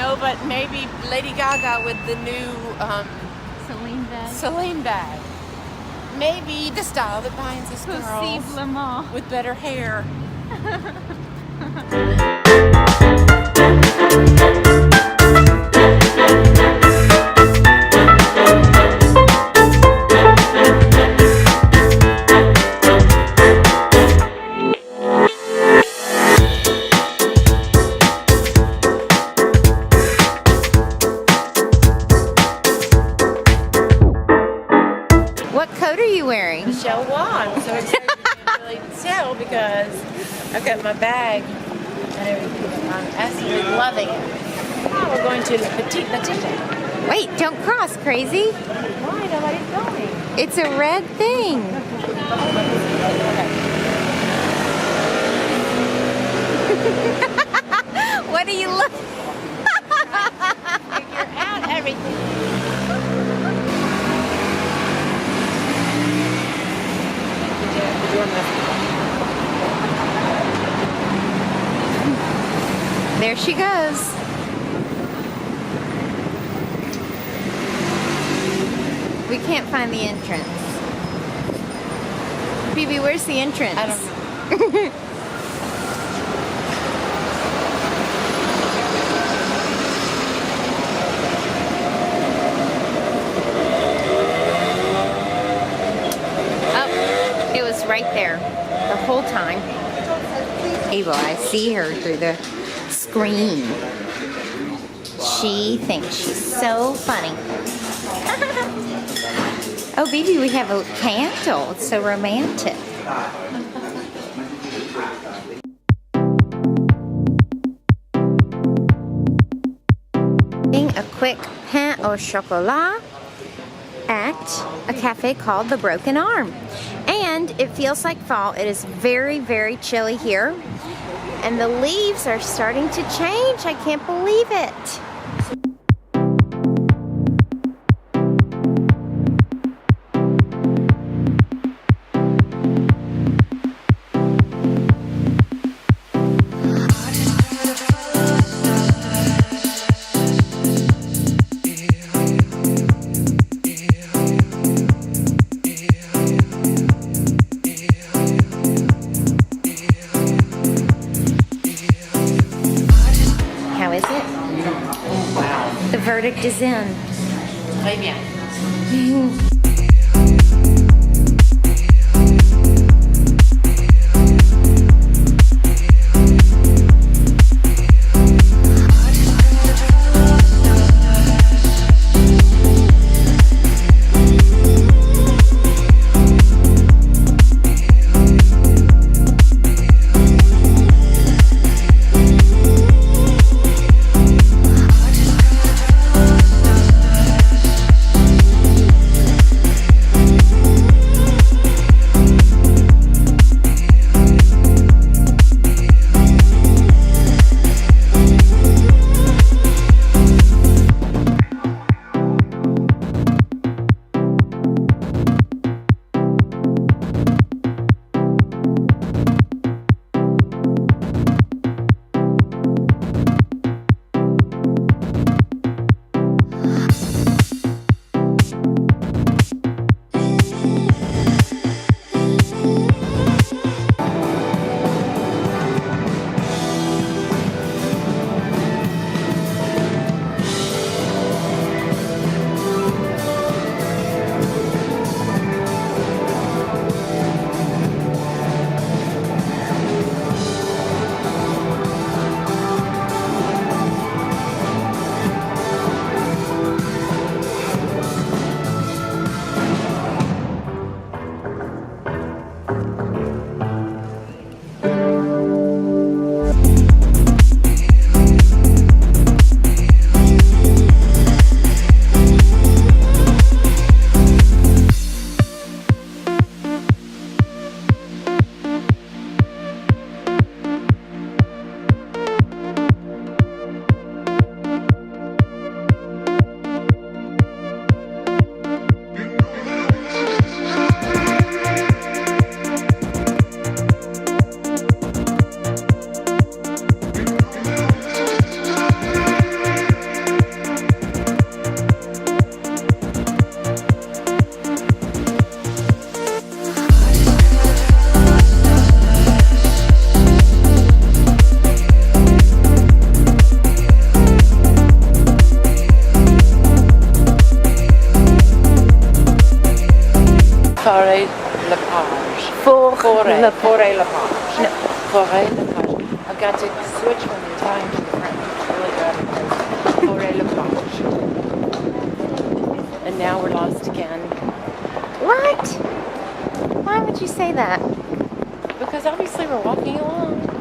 No, but maybe Lady Gaga with the new Celine bag. Maybe the style that binds us girls with better hair. Michelle Waugh. I'm so excited you can't really tell because I've got my bag and everything. I'm absolutely loving it. Now we're going to Petit Lutetia. Wait, don't cross, crazy. Why? Nobody's going. It's a red thing. What are you looking? Figure out everything. There she goes. We can't find the entrance. Phoebe, where's the entrance? I don't know. Oh, it was right there the whole time. Ava, I see her through the screen. She thinks she's so funny. Oh, baby, we have a candle. It's so romantic. A quick pain au chocolat at a cafe called The Broken Arm. And it feels like fall. It is very, very chilly here. And the leaves are starting to change. I can't believe it. The verdict is in. Très bien. Forêt. Le Forêt La Page. No. Forêt La Page. I've got to switch from the Italian to the French. It's really good. Forêt La Page. And now we're lost again. What? Why would you say that? Because obviously we're walking along.